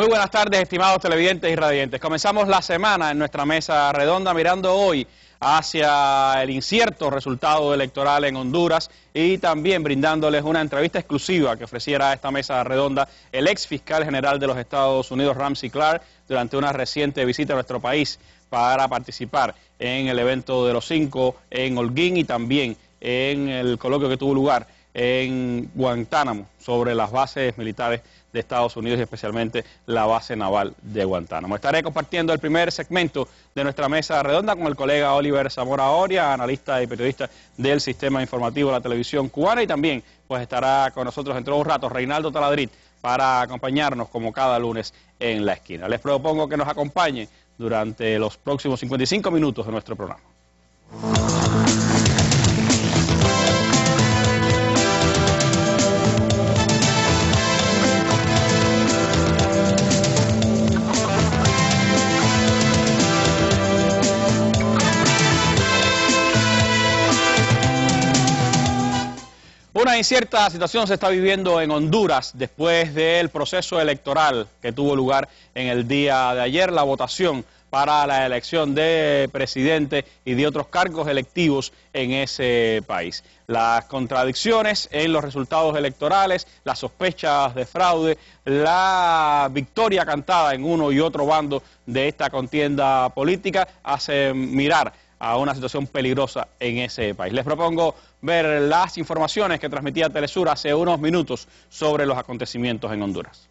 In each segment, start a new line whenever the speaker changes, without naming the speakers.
Muy buenas tardes, estimados televidentes y radiantes. Comenzamos la semana en nuestra mesa redonda mirando hoy hacia el incierto resultado electoral en Honduras y también brindándoles una entrevista exclusiva que ofreciera a esta mesa redonda el ex fiscal general de los Estados Unidos, Ramsey Clark, durante una reciente visita a nuestro país para participar en el evento de los 5 en Holguín y también en el coloquio que tuvo lugar en Guantánamo sobre las bases militares de Estados Unidos y especialmente la base naval de Guantánamo. Estaré compartiendo el primer segmento de nuestra mesa redonda con el colega Oliver Zamora Oria, analista y periodista del Sistema Informativo de la Televisión Cubana, y también pues estará con nosotros dentro de un rato Reinaldo Taladrid para acompañarnos como cada lunes en La Esquina. Les propongo que nos acompañen durante los próximos 55 minutos de nuestro programa. Una incierta situación se está viviendo en Honduras después del proceso electoral que tuvo lugar en el día de ayer, la votación para la elección de presidente y de otros cargos electivos en ese país. Las contradicciones en los resultados electorales, las sospechas de fraude, la victoria cantada en uno y otro bando de esta contienda política hacen mirar a una situación peligrosa en ese país. Les propongo ver las informaciones que transmitía Telesur hace unos minutos sobre los acontecimientos en Honduras.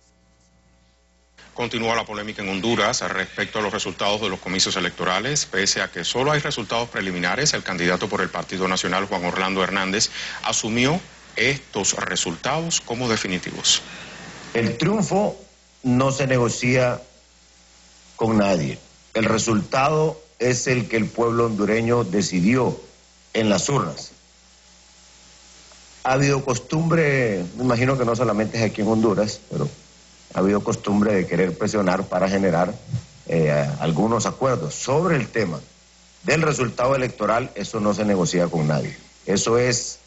Continúa la polémica en Honduras respecto a los resultados de los comicios electorales. Pese a que solo hay resultados preliminares, el candidato por el Partido Nacional, Juan Orlando Hernández, asumió estos resultados como definitivos.
El triunfo no se negocia con nadie. El resultado es el que el pueblo hondureño decidió en las urnas. Ha habido costumbre, me imagino que no solamente es aquí en Honduras, pero ha habido costumbre de querer presionar para generar algunos acuerdos. Sobre el tema del resultado electoral, eso no se negocia con nadie. Eso es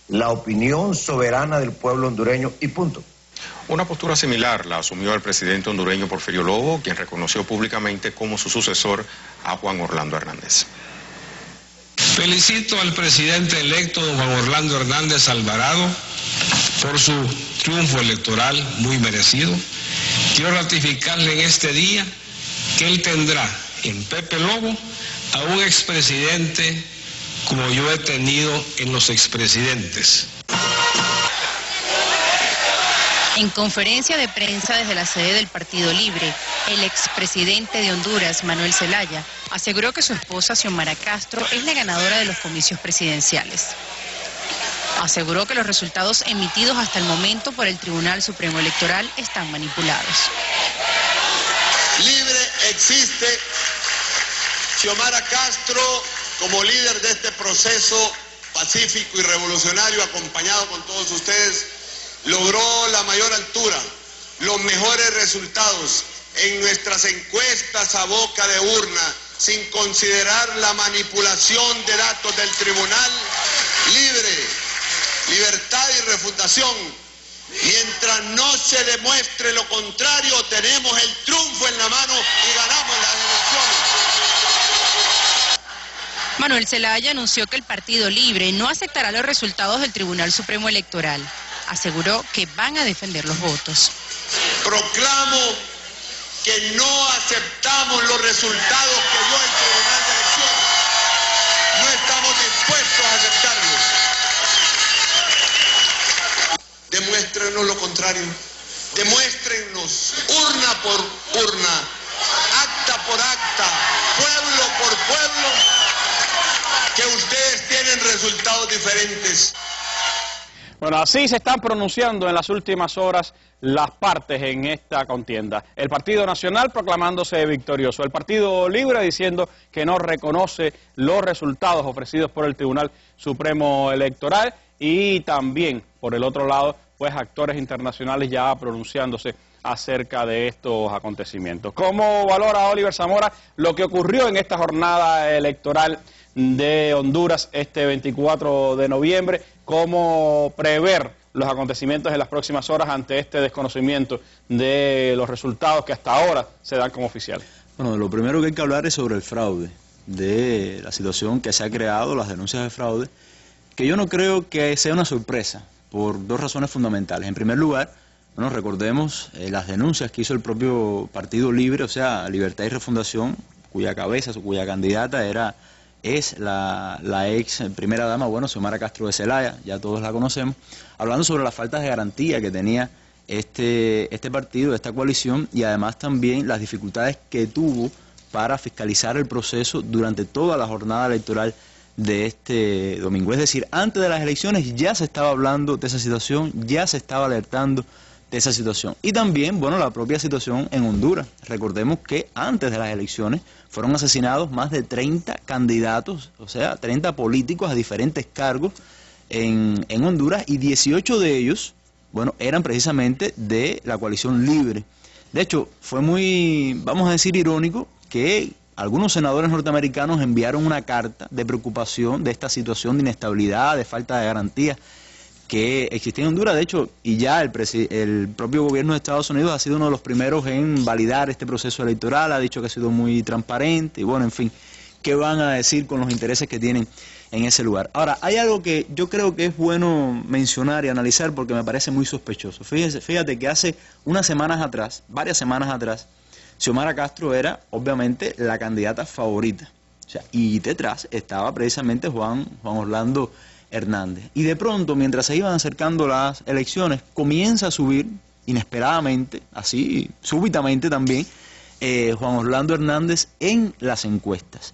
la opinión soberana del pueblo hondureño y punto.
Una postura similar la asumió el presidente hondureño Porfirio Lobo, quien reconoció públicamente como su sucesor a Juan Orlando Hernández.
Felicito al presidente electo Juan Orlando Hernández Alvarado por su triunfo electoral muy merecido. Quiero ratificarle en este día que él tendrá en Pepe Lobo a un expresidente como yo he tenido en los expresidentes.
En conferencia de prensa desde la sede del Partido Libre, el expresidente de Honduras, Manuel Zelaya, aseguró que su esposa, Xiomara Castro, es la ganadora de los comicios presidenciales. Aseguró que los resultados emitidos hasta el momento por el Tribunal Supremo Electoral están manipulados.
Libre existe. Xiomara Castro, como líder de este proceso pacífico y revolucionario, acompañado con todos ustedes, logró la mayor altura, los mejores resultados en nuestras encuestas a boca de urna, sin considerar la manipulación de datos del tribunal. Libre, libertad y refutación. Mientras no se demuestre lo contrario, tenemos el triunfo en la mano y ganamos las elecciones.
Manuel Zelaya anunció que el Partido Libre no aceptará los resultados del Tribunal Supremo Electoral. Aseguró que van a defender los votos.
Proclamo que no aceptamos los resultados que dio el Tribunal de Elecciones. No estamos dispuestos a aceptarlos. Demuéstrenos lo contrario. Demuéstrenos urna por urna, acta por acta, pueblo por pueblo, que ustedes tienen resultados diferentes.
Bueno, así se están pronunciando en las últimas horas las partes en esta contienda. El Partido Nacional proclamándose victorioso, el Partido Libre diciendo que no reconoce los resultados ofrecidos por el Tribunal Supremo Electoral y también, por el otro lado, pues actores internacionales ya pronunciándose acerca de estos acontecimientos. ¿Cómo valora Oliver Zamora lo que ocurrió en esta jornada electoral de Honduras este 24 de noviembre? ¿Cómo prever los acontecimientos en las próximas horas ante este desconocimiento de los resultados que hasta ahora se dan como oficiales?
Bueno, lo primero que hay que hablar es sobre el fraude, de la situación que se ha creado, las denuncias de fraude, que yo no creo que sea una sorpresa, por dos razones fundamentales. En primer lugar, bueno, recordemos las denuncias que hizo el propio Partido Libre, o sea, Libertad y Refundación, cuya cabeza, cuya candidata es la ex primera dama, bueno, Xiomara Castro de Zelaya, ya todos la conocemos, hablando sobre las faltas de garantía que tenía este partido, esta coalición, y además también las dificultades que tuvo para fiscalizar el proceso durante toda la jornada electoral de este domingo. Es decir, antes de las elecciones ya se estaba hablando de esa situación, ya se estaba alertando de esa situación. Y también, bueno, la propia situación en Honduras. Recordemos que antes de las elecciones fueron asesinados más de 30 candidatos, o sea, 30 políticos a diferentes cargos en Honduras, y 18 de ellos, bueno, eran precisamente de la coalición Libre. De hecho, fue muy, vamos a decir, irónico que algunos senadores norteamericanos enviaron una carta de preocupación de esta situación de inestabilidad, de falta de garantías que existía en Honduras. De hecho, y ya el propio gobierno de Estados Unidos ha sido uno de los primeros en validar este proceso electoral, ha dicho que ha sido muy transparente, y bueno, en fin, ¿qué van a decir con los intereses que tienen en ese lugar? Ahora, hay algo que yo creo que es bueno mencionar y analizar porque me parece muy sospechoso. Fíjate que hace unas semanas atrás, varias semanas atrás, Xiomara Castro era, obviamente, la candidata favorita. O sea, y detrás estaba precisamente Juan Orlando Hernández. Y de pronto, mientras se iban acercando las elecciones, comienza a subir, inesperadamente, así, súbitamente también, Juan Orlando Hernández en las encuestas.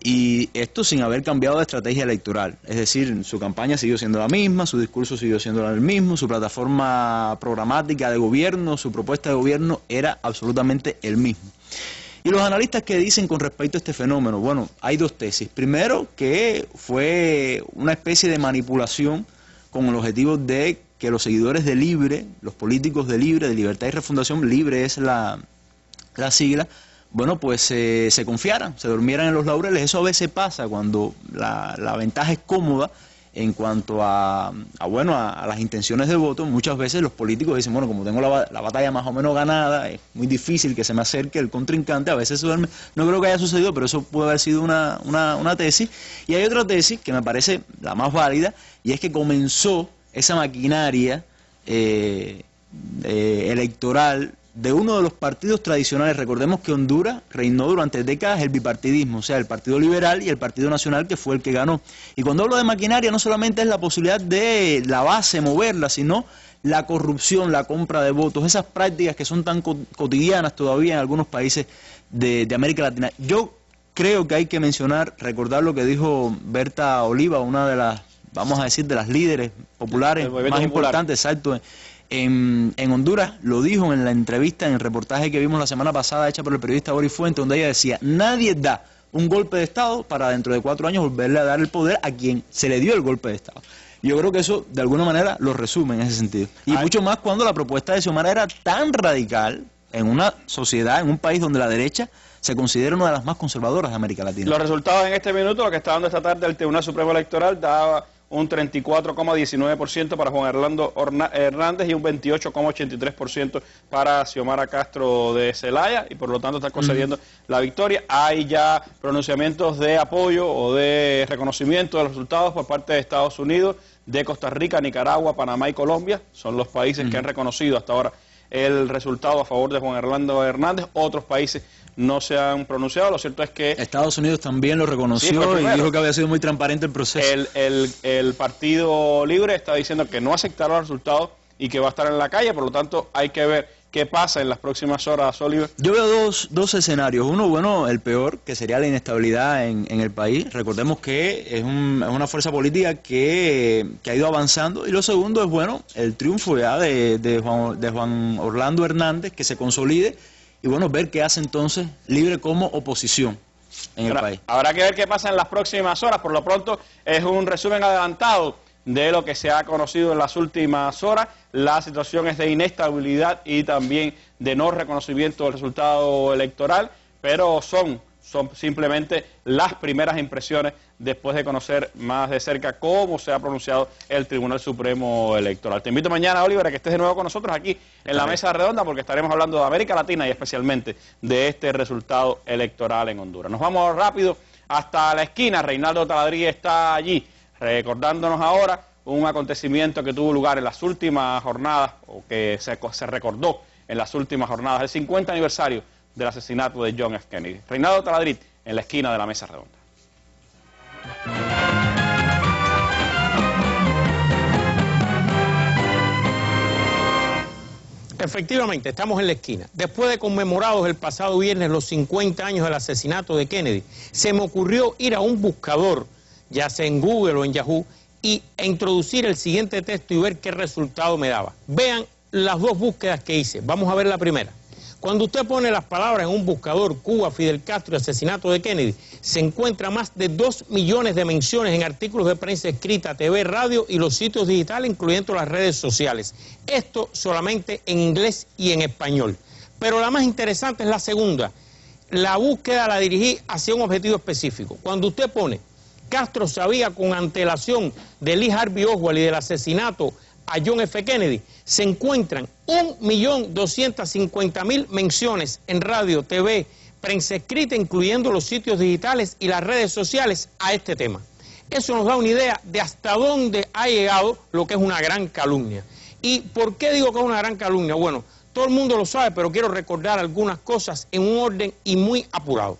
Y esto sin haber cambiado de estrategia electoral. Es decir, su campaña siguió siendo la misma, su discurso siguió siendo el mismo, su plataforma programática de gobierno, su propuesta de gobierno era absolutamente el mismo. Y los analistas que dicen con respecto a este fenómeno, bueno, hay dos tesis. Primero, que fue una especie de manipulación con el objetivo de que los seguidores de Libre, los políticos de Libre, de Libertad y Refundación, Libre es la sigla, bueno, pues se confiaran, se durmieran en los laureles. Eso a veces pasa cuando la ventaja es cómoda en cuanto a las intenciones de voto. Muchas veces los políticos dicen, bueno, como tengo la batalla más o menos ganada, es muy difícil que se me acerque el contrincante, a veces se duerme. No creo que haya sucedido, pero eso puede haber sido una tesis. Y hay otra tesis que me parece la más válida, y es que comenzó esa maquinaria electoral de uno de los partidos tradicionales. Recordemos que Honduras reinó durante décadas el bipartidismo, o sea, el Partido Liberal y el Partido Nacional, que fue el que ganó. Y cuando hablo de maquinaria, no solamente es la posibilidad de la base moverla, sino la corrupción, la compra de votos, esas prácticas que son tan cotidianas todavía en algunos países de América Latina. Yo creo que hay que mencionar, recordar lo que dijo Berta Oliva, una de las, vamos a decir, de las líderes populares más importantes, exacto, en Honduras. Lo dijo en la entrevista, en el reportaje que vimos la semana pasada hecha por el periodista Boris Fuente, donde ella decía, nadie da un golpe de Estado para dentro de 4 años volverle a dar el poder a quien se le dio el golpe de Estado. Yo creo que eso de alguna manera lo resume en ese sentido. Y mucho más cuando la propuesta de Xiomara era tan radical en una sociedad, en un país donde la derecha se considera una de las más conservadoras de América Latina.
Los resultados en este minuto, lo que está dando esta tarde el Tribunal Supremo Electoral, daba un 34,19% para Juan Orlando Hernández y un 28,83% para Xiomara Castro de Zelaya, y por lo tanto está concediendo la victoria. Hay ya pronunciamientos de apoyo o de reconocimiento de los resultados por parte de Estados Unidos, de Costa Rica, Nicaragua, Panamá y Colombia. Son los países que han reconocido hasta ahora el resultado a favor de Juan Orlando Hernández. Otros países no se han pronunciado. Lo cierto es que
Estados Unidos también lo reconoció, y dijo que había sido muy transparente el proceso.
El Partido Libre está diciendo que no aceptará los resultados y que va a estar en la calle. Por lo tanto, hay que ver qué pasa en las próximas horas, Oliver.
Yo veo dos escenarios. Uno, bueno, el peor, que sería la inestabilidad en el país. Recordemos que es una fuerza política que ha ido avanzando. Y lo segundo es, bueno, el triunfo ya de Juan Orlando Hernández, que se consolide. Y bueno, ver qué hace entonces Libre como oposición en el país.
Habrá que ver qué pasa en las próximas horas. Por lo pronto es un resumen adelantado de lo que se ha conocido en las últimas horas. La situación es de inestabilidad y también de no reconocimiento del resultado electoral, pero son son simplemente las primeras impresiones después de conocer más de cerca cómo se ha pronunciado el Tribunal Supremo Electoral. Te invito mañana, Oliver, a que estés de nuevo con nosotros aquí en la mesa redonda, porque estaremos hablando de América Latina y especialmente de este resultado electoral en Honduras. Nos vamos rápido hasta la esquina. Reinaldo Taladrí está allí, recordándonos ahora un acontecimiento que tuvo lugar en las últimas jornadas, o que se recordó en las últimas jornadas, el 50 aniversario del asesinato de John F. Kennedy. Reinaldo Taladrí en la esquina de la mesa redonda.
Efectivamente, estamos en la esquina. Después de conmemorados el pasado viernes los 50 años del asesinato de Kennedy, se me ocurrió ir a un buscador, ya sea en Google o en Yahoo, e introducir el siguiente texto y ver qué resultado me daba. Vean las dos búsquedas que hice. Vamos a ver la primera. Cuando usted pone las palabras en un buscador, Cuba, Fidel Castro y asesinato de Kennedy, se encuentra más de 2 millones de menciones en artículos de prensa escrita, TV, radio y los sitios digitales, incluyendo las redes sociales. Esto solamente en inglés y en español. Pero la más interesante es la segunda. La búsqueda la dirigí hacia un objetivo específico. Cuando usted pone, Castro sabía con antelación de Lee Harvey Oswald y del asesinato a John F. Kennedy, se encuentran 1.250.000 menciones en radio, TV, prensa escrita, incluyendo los sitios digitales y las redes sociales a este tema. Eso nos da una idea de hasta dónde ha llegado lo que es una gran calumnia. ¿Y por qué digo que es una gran calumnia? Bueno, todo el mundo lo sabe, pero quiero recordar algunas cosas en un orden y muy apurado.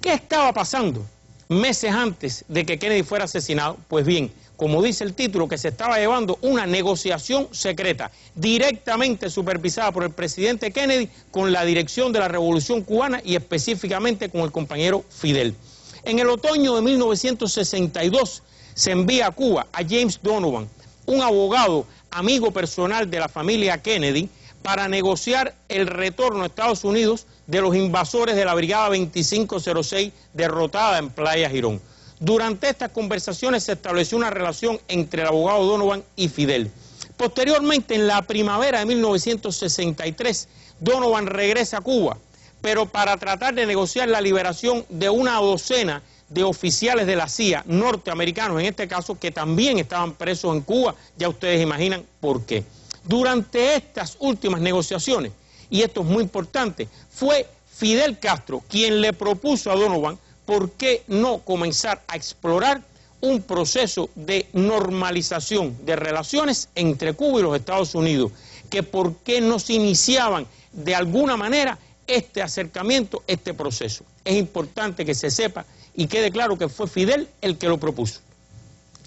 ¿Qué estaba pasando meses antes de que Kennedy fuera asesinado? Pues bien, como dice el título, que se estaba llevando una negociación secreta, directamente supervisada por el presidente Kennedy con la dirección de la Revolución Cubana y específicamente con el compañero Fidel. En el otoño de 1962 se envía a Cuba a James Donovan, un abogado amigo personal de la familia Kennedy, para negociar el retorno a Estados Unidos de los invasores de la Brigada 2506 derrotada en Playa Girón. Durante estas conversaciones se estableció una relación entre el abogado Donovan y Fidel. Posteriormente, en la primavera de 1963, Donovan regresa a Cuba, pero para tratar de negociar la liberación de una docena de oficiales de la CIA norteamericanos, en este caso, que también estaban presos en Cuba. Ya ustedes imaginan por qué. Durante estas últimas negociaciones, y esto es muy importante, fue Fidel Castro quien le propuso a Donovan por qué no comenzar a explorar un proceso de normalización de relaciones entre Cuba y los Estados Unidos, que por qué no se iniciaban de alguna manera este acercamiento, este proceso. Es importante que se sepa y quede claro que fue Fidel el que lo propuso.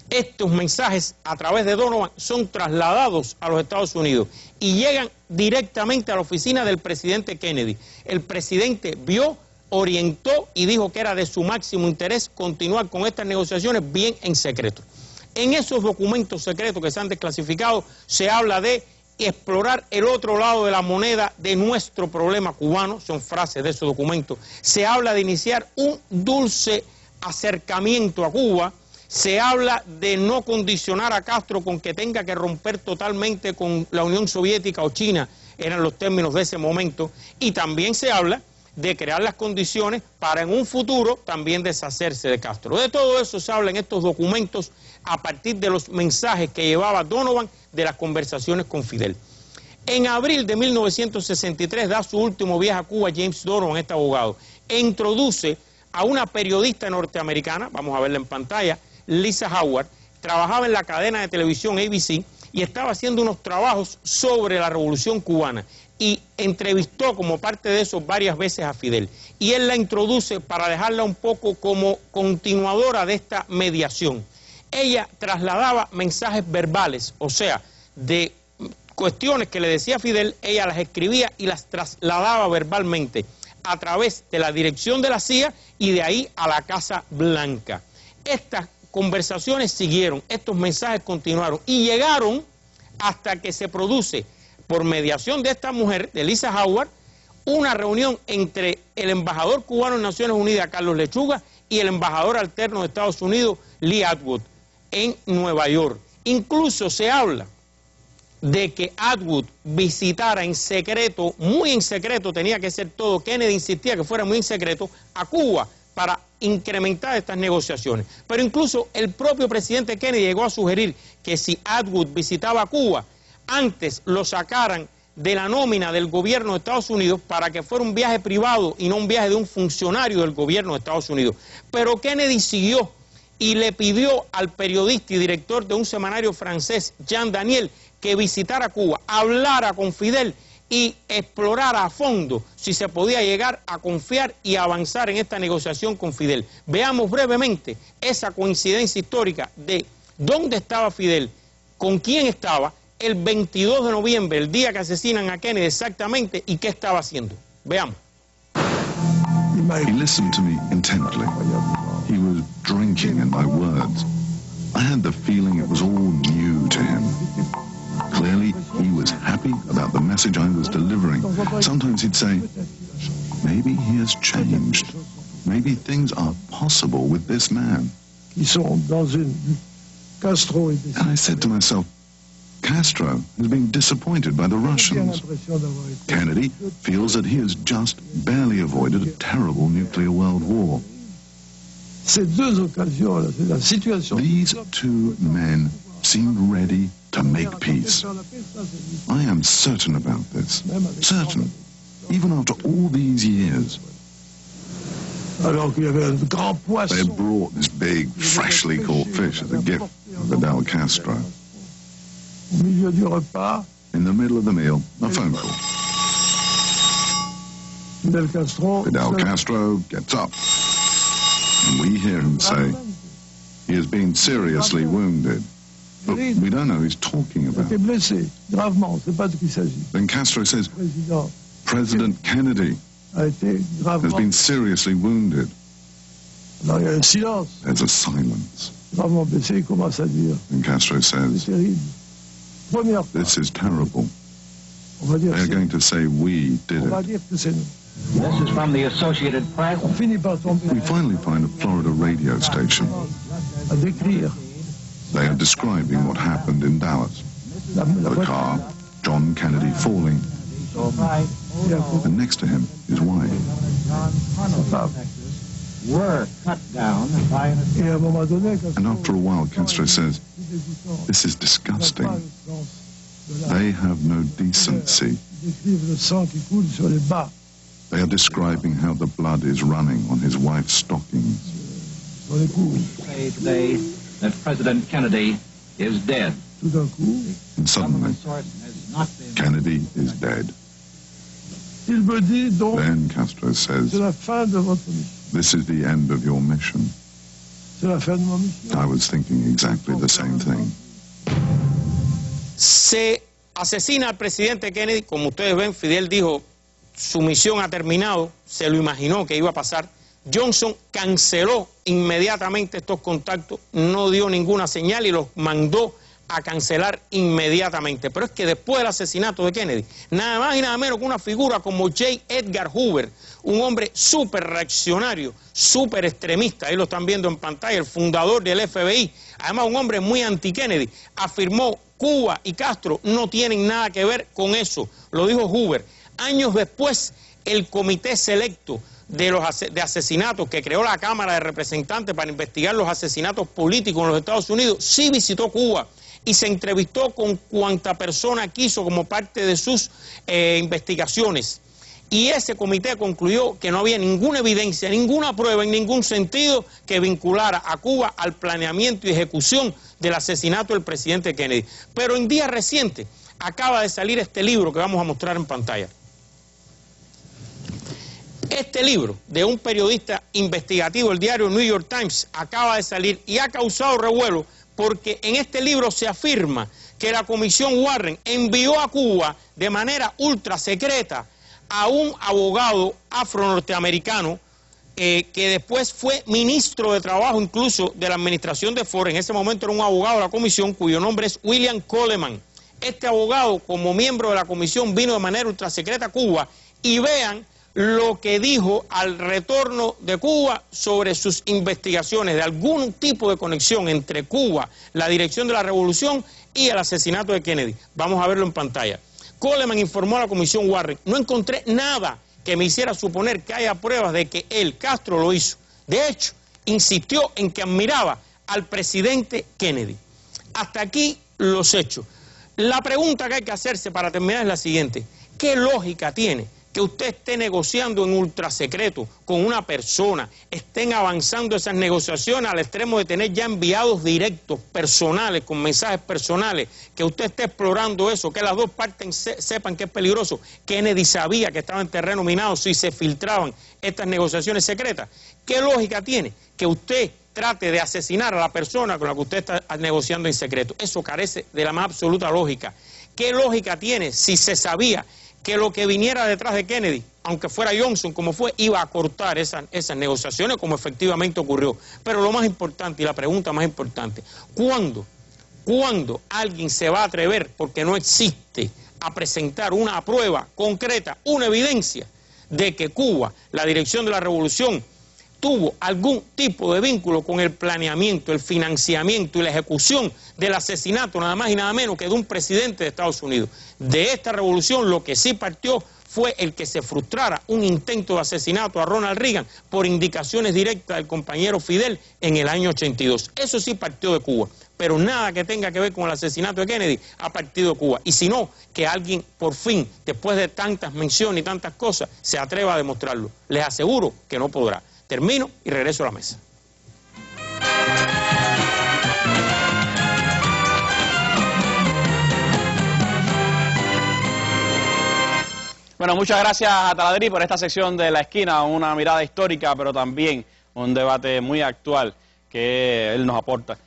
Estos mensajes a través de Donovan son trasladados a los Estados Unidos y llegan directamente a la oficina del presidente Kennedy. El presidente vio, orientó y dijo que era de su máximo interés continuar con estas negociaciones bien en secreto. En esos documentos secretos que se han desclasificado se habla de explorar el otro lado de la moneda de nuestro problema cubano, son frases de esos documentos. Se habla de iniciar un dulce acercamiento a Cuba. Se habla de no condicionar a Castro con que tenga que romper totalmente con la Unión Soviética o China, eran los términos de ese momento, y también se habla de crear las condiciones para en un futuro también deshacerse de Castro. De todo eso se habla en estos documentos a partir de los mensajes que llevaba Donovan de las conversaciones con Fidel. En abril de 1963 da su último viaje a Cuba James Donovan, este abogado, e introduce a una periodista norteamericana, vamos a verla en pantalla, Lisa Howard, trabajaba en la cadena de televisión ABC y estaba haciendo unos trabajos sobre la Revolución Cubana y entrevistó como parte de eso varias veces a Fidel. Y él la introduce para dejarla un poco como continuadora de esta mediación. Ella trasladaba mensajes verbales, o sea, de cuestiones que le decía Fidel, ella las escribía y las trasladaba verbalmente a través de la dirección de la CIA y de ahí a la Casa Blanca. Estas conversaciones siguieron, estos mensajes continuaron y llegaron hasta que se produce, por mediación de esta mujer, de Lisa Howard, una reunión entre el embajador cubano en Naciones Unidas, Carlos Lechuga, y el embajador alterno de Estados Unidos, Lee Atwood, en Nueva York. Incluso se habla de que Atwood visitara en secreto, muy en secreto, tenía que ser todo, Kennedy insistía que fuera muy en secreto, a Cuba para incrementar estas negociaciones. Pero incluso el propio presidente Kennedy llegó a sugerir que si Atwood visitaba Cuba, antes lo sacaran de la nómina del gobierno de Estados Unidos para que fuera un viaje privado y no un viaje de un funcionario del gobierno de Estados Unidos. Pero Kennedy siguió y le pidió al periodista y director de un semanario francés, Jean Daniel, que visitara Cuba, hablara con Fidel y explorara a fondo si se podía llegar a confiar y avanzar en esta negociación con Fidel. Veamos brevemente esa coincidencia histórica de dónde estaba Fidel, con quién estaba, el 22 de noviembre, el día que asesinan a Kennedy exactamente, y qué estaba haciendo. Veamos.
He listened to me intently. He was drinking in my words. I had the feeling it was all new to him. Clearly, he was happy about the message I was delivering. Sometimes he'd say, maybe he has changed. Maybe things are possible with this man. And I said to myself, Castro has been disappointed by the Russians. Kennedy feels that he has just barely avoided a terrible nuclear world war. These two men seemed ready to make peace. I am certain about this. Certain. Even after all these years. They had brought this big, freshly caught fish as a gift of Fidel Castro. In the middle of the meal, a phone call. Fidel Castro gets up, and we hear him say, he has been seriously wounded. But we don't know who he's talking about. Then Castro says, President Kennedy has been seriously wounded. There's a silence. And Castro says, this is terrible. They're going to say we did it.
This is from the Associated Press.
We finally find a Florida radio station. They are describing what happened in Dallas. The car, John Kennedy falling, and next to him, his wife.
Were cut down by an...
And after a while, Castro says, this is disgusting. They have no decency. They are describing how the blood is running on his wife's stockings.
Say today that President Kennedy is dead.
And suddenly, Kennedy is dead. Then Castro says, this is the end of your mission. I was thinking exactly the same thing.
Se asesina al presidente Kennedy, como ustedes ven, Fidel dijo, su misión ha terminado, se lo imaginó que iba a pasar. Johnson canceló inmediatamente estos contactos, no dio ninguna señal y los mandó a cancelar inmediatamente. Pero es que después del asesinato de Kennedy, nada más y nada menos que una figura como J. Edgar Hoover, un hombre súper reaccionario, súper extremista, ahí lo están viendo en pantalla, el fundador del FBI, además un hombre muy anti-Kennedy, afirmó: Cuba y Castro no tienen nada que ver con eso, lo dijo Hoover. Años después, el comité selecto de asesinatos que creó la Cámara de Representantes para investigar los asesinatos políticos en los Estados Unidos, sí visitó Cuba y se entrevistó con cuanta persona quiso como parte de sus investigaciones. Y ese comité concluyó que no había ninguna evidencia, ninguna prueba en ningún sentido que vinculara a Cuba al planeamiento y ejecución del asesinato del presidente Kennedy. Pero en días recientes acaba de salir este libro que vamos a mostrar en pantalla. Este libro de un periodista investigativo, el diario New York Times, acaba de salir y ha causado revuelo porque en este libro se afirma que la Comisión Warren envió a Cuba de manera ultra secreta a un abogado afro-norteamericano que después fue ministro de Trabajo incluso de la administración de Ford. En ese momento era un abogado de la comisión cuyo nombre es William Coleman. Este abogado, como miembro de la comisión, vino de manera ultra secreta a Cuba y vean lo que dijo al retorno de Cuba sobre sus investigaciones de algún tipo de conexión entre Cuba, la dirección de la revolución y el asesinato de Kennedy. Vamos a verlo en pantalla. Coleman informó a la comisión Warren: no encontré nada que me hiciera suponer que haya pruebas de que él, Castro, lo hizo. De hecho, insistió en que admiraba al presidente Kennedy. Hasta aquí los hechos. La pregunta que hay que hacerse para terminar es la siguiente: ¿qué lógica tiene que usted esté negociando en ultrasecreto con una persona, estén avanzando esas negociaciones al extremo de tener ya enviados directos, personales, con mensajes personales, que usted esté explorando eso, que las dos partes sepan que es peligroso? Kennedy sabía que estaba en terreno minado si se filtraban estas negociaciones secretas. ¿Qué lógica tiene que usted trate de asesinar a la persona con la que usted está negociando en secreto? Eso carece de la más absoluta lógica. ¿Qué lógica tiene si se sabía que lo que viniera detrás de Kennedy, aunque fuera Johnson como fue, iba a cortar esas negociaciones, como efectivamente ocurrió? Pero lo más importante, y la pregunta más importante: ¿cuándo alguien se va a atrever, porque no existe, a presentar una prueba concreta, una evidencia de que Cuba, la dirección de la revolución, tuvo algún tipo de vínculo con el planeamiento, el financiamiento y la ejecución del asesinato, nada más y nada menos que de un presidente de Estados Unidos? De esta revolución lo que sí partió fue el que se frustrara un intento de asesinato a Ronald Reagan por indicaciones directas del compañero Fidel en el año 82. Eso sí partió de Cuba, pero nada que tenga que ver con el asesinato de Kennedy ha partido de Cuba. Y si no, que alguien por fin, después de tantas menciones y tantas cosas, se atreva a demostrarlo. Les aseguro que no podrá. Termino y regreso a la mesa.
Bueno, muchas gracias a Taladrí por esta sección de La Esquina, una mirada histórica, pero también un debate muy actual que él nos aporta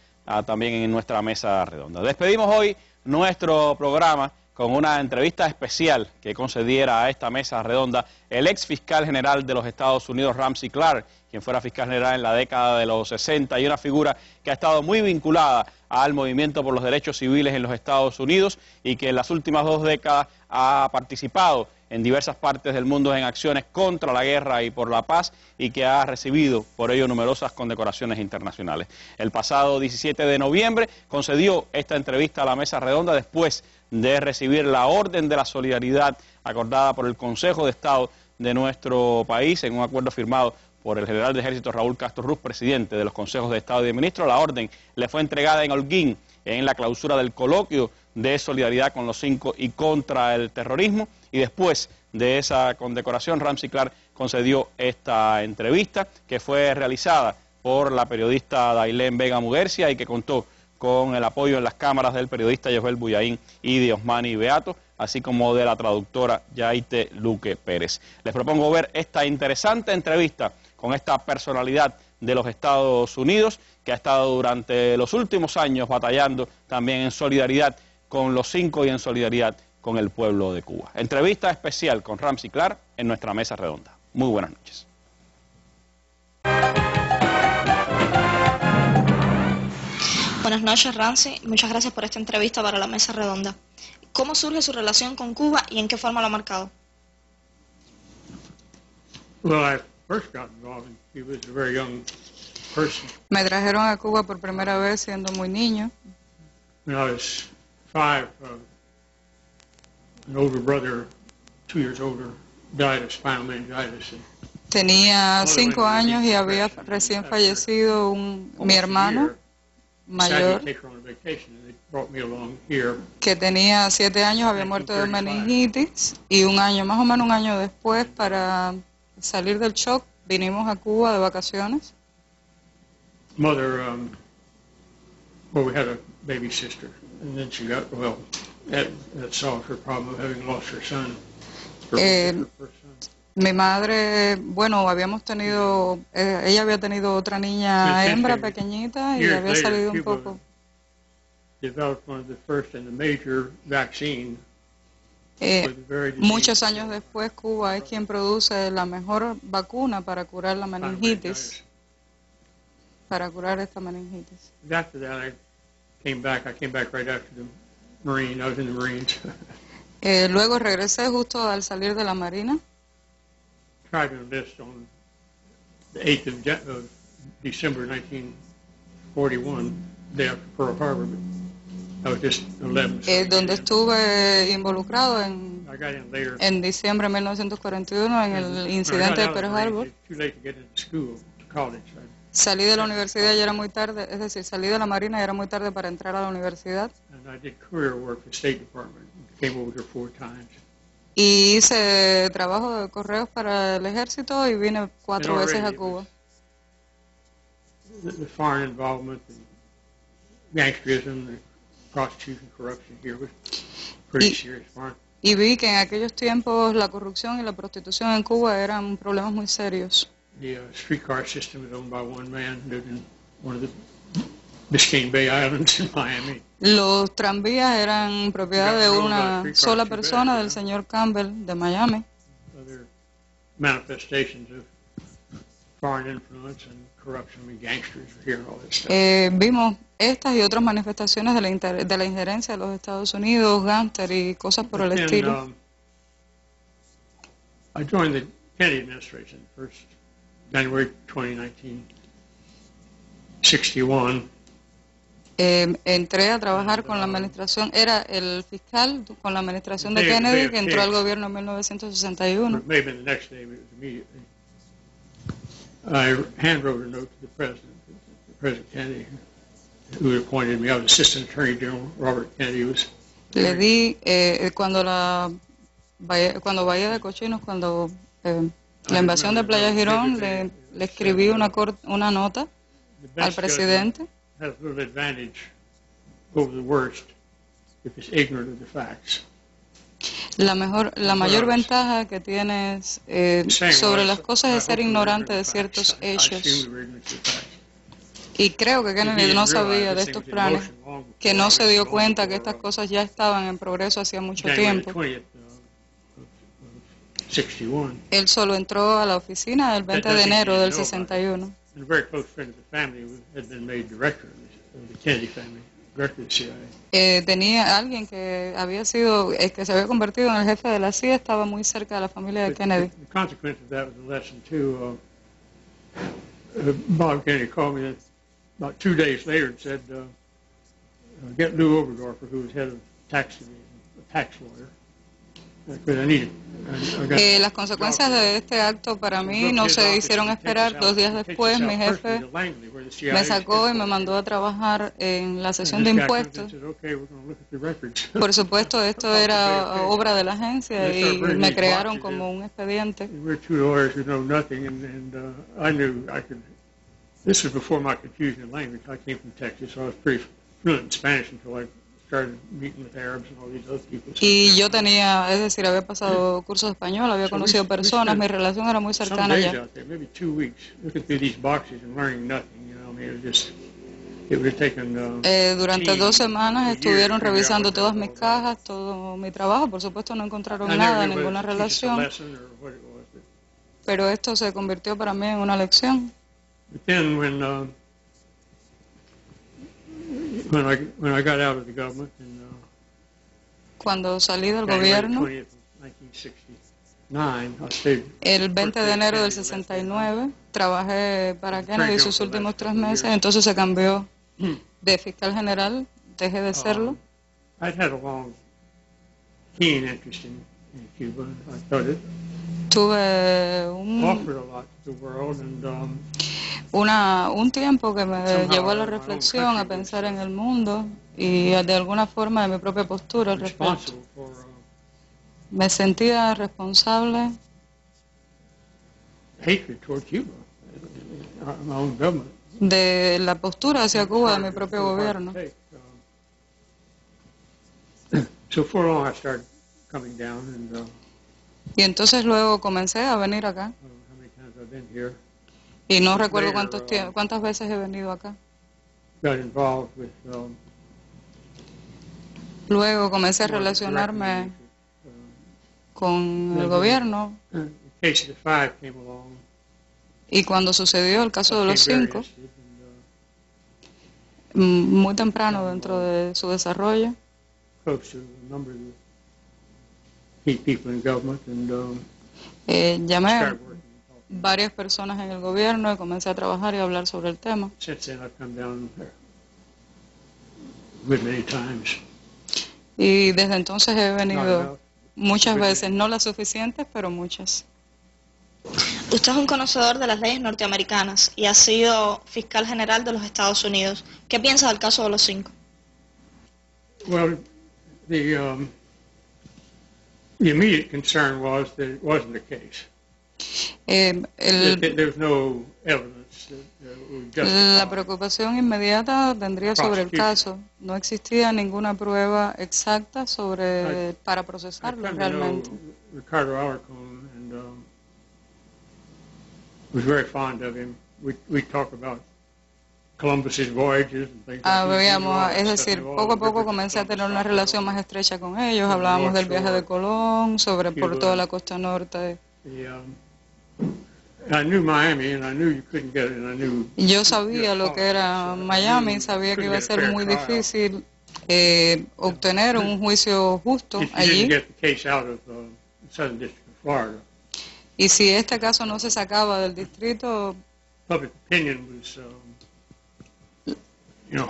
también en nuestra mesa redonda. Despedimos hoy nuestro programa con una entrevista especial que concediera a esta mesa redonda el ex fiscal general de los Estados Unidos, Ramsey Clark, quien fuera fiscal general en la década de los 60 y una figura que ha estado muy vinculada al movimiento por los derechos civiles en los Estados Unidos y que en las últimas 2 décadas ha participado en diversas partes del mundo en acciones contra la guerra y por la paz, y que ha recibido por ello numerosas condecoraciones internacionales. El pasado 17 de noviembre concedió esta entrevista a la mesa redonda después de recibir la Orden de la Solidaridad acordada por el Consejo de Estado de nuestro país en un acuerdo firmado por el general de ejército Raúl Castro Ruz, presidente de los Consejos de Estado y de Ministros. La orden le fue entregada en Holguín en la clausura del coloquio de solidaridad con los 5 y contra el terrorismo, y después de esa condecoración Ramsey Clark concedió esta entrevista que fue realizada por la periodista Dailén Vega Muguercia y que contó con el apoyo en las cámaras del periodista Yosbel Bullaín y de Osmani Beato, así como de la traductora Yaite Luque Pérez. Les propongo ver esta interesante entrevista con esta personalidad de los Estados Unidos, que ha estado durante los últimos años batallando también en solidaridad con los 5 y en solidaridad con el pueblo de Cuba. Entrevista especial con Ramsey Clark en nuestra mesa redonda. Muy buenas noches.
Buenas noches, Ramsey. Muchas gracias por esta entrevista para la mesa redonda. ¿Cómo surge su relación con Cuba y en qué forma lo ha marcado?
Me trajeron a Cuba por primera vez siendo muy niño.
When I was 5, an older brother, 2 years older, died of spinal meningitis.
Tenía 5 años y había recién fallecido mi hermano mayor, que tenía 7 años, había muerto de meningitis, y un año, más o menos un año después, para salir del shock, vinimos a Cuba de vacaciones.
Mother, we had a baby sister, and then she got, that solved her problem of having lost her son.
Mi madre, bueno, habíamos tenido, ella había tenido otra niña hembra pequeñita y había salido un poco. Muchos años después, Cuba es quien produce la mejor vacuna para curar la meningitis, para curar esta meningitis.
After that, I came back right after the Marine. I was in the Marines.
Luego regresé justo al salir de la Marina.
tried to enlist on the 8th of December 1941, day after Pearl Harbor, but I was just 11.
Donde estuve involucrado en diciembre de 1941 en el incidente de Pearl Harbor. Salí de la universidad y era muy tarde, es decir, salí de la Marina y era muy tarde para entrar a la universidad. Y hice trabajo de correos para el ejército y vine 4 veces a Cuba.
The foreign involvement, the gangsterism, the prostitution, corruption here was pretty serious.
Y vi que en aquellos tiempos la corrupción y la prostitución en Cuba eran problemas muy serios.
The streetcar system is owned by one man who lived in one of the Biscayne Bay Islands in Miami.
Los tranvías eran propiedad de una sola persona, del señor Campbell de Miami.
Other manifestations of foreign influence and corruption, I mean, gangsters were here and all that stuff.
Vimos estas y otras manifestaciones de la injerencia de los Estados Unidos, gángster y cosas por el estilo.
I joined the Kennedy administration first, January 20, 1961.
Entré a trabajar con la administración, era el fiscal con la administración de Kennedy, que entró al gobierno en 1961.
Maybe the next day, but it was immediately. I handwrote a note to the President Kennedy, who had appointed me. I was Assistant Attorney General Robert Kennedy.
Le di, cuando Bahía de Cochinos, cuando la invasión de Playa Girón, le escribí una nota al presidente.
Has a little advantage over the worst if it's ignorant of the facts.
La mayor ventaja que tienes sobre las cosas es ser ignorante de ciertos hechos. Y creo que Kennedy no sabía de estos planes, que no se dio cuenta que estas cosas ya estaban en progreso hacía mucho tiempo. Él solo entró a la oficina el 20 de enero del 61.
And a very close friend of the family had been made director of the Kennedy family, director of the CIA.
Tenía alguien que que se había convertido en el jefe de la CIA, estaba muy cerca de la familia de Kennedy.
The consequence of that was a lesson too. Bob Kennedy called me about 2 days later and said, "Get Lou Oberdorfer, who was head of tax division, a tax lawyer."
Las consecuencias de este acto para mí no se hicieron esperar. 2 días después mi jefe me sacó y me mandó a trabajar en la sesión de impuestos. Por supuesto, esto era obra de la agencia y me crearon como un expediente.
This was before my confusion in language. I came from Texas, so I was pretty fluent in Spanish until I started meeting with Arabs and all these other people.
Y yo tenía, es decir, había pasado cursos de español, había conocido personas, mi relación era muy cercana ya.
Maybe 2 weeks looking through these boxes and learning nothing, you know. I mean, it would have taken.
Durante 2 semanas estuvieron revisando todas mis cajas, todo mi trabajo. Por supuesto, no encontraron nada, ninguna relación. Pero esto se convirtió para mí en una lección.
But then when I got out of the government in,
cuando salí del gobierno, el 20 de enero del 69, trabajé para Kennedy sus últimos 3 meses, entonces se cambió de fiscal general, dejé de serlo.
I'd had a long, keen interest in Cuba. I thought it
tuve
offered a lot to the world, and
un tiempo que me llevó a la reflexión, a pensar en el mundo y de alguna forma de mi propia postura al respecto. Me sentía responsable de la postura hacia Cuba de mi propio gobierno. Y entonces luego comencé a venir acá. Y no recuerdo cuántas veces he venido acá. Luego comencé a relacionarme con el gobierno. Y cuando sucedió el caso de los 5, muy temprano dentro de su desarrollo, Llamé a varias personas en el gobierno y comencé a trabajar y a hablar sobre el tema.
Since then, I've come down there a good many times.
Y desde entonces he venido muchas veces, no las suficientes, pero muchas.
Usted es un conocedor de las leyes norteamericanas y ha sido fiscal general de los Estados Unidos. ¿Qué piensa del caso de los 5?
Well, the immediate concern was that it wasn't the case. There's no evidence that would justify.
La preocupación inmediata tendría sobre el caso. No existía ninguna prueba exacta para procesarlo realmente.
Ricardo Alarcón, and was very fond of him. We talk about Columbus's voyages and things
es decir, poco a poco comencé a tener una relación más estrecha con ellos. Hablábamos del viaje de Colón, por toda la costa norte. Yo sabía lo que era Miami, sabía que iba a ser muy difícil obtener un juicio justo allí. Y si este caso no se sacaba del distrito,
public opinion was,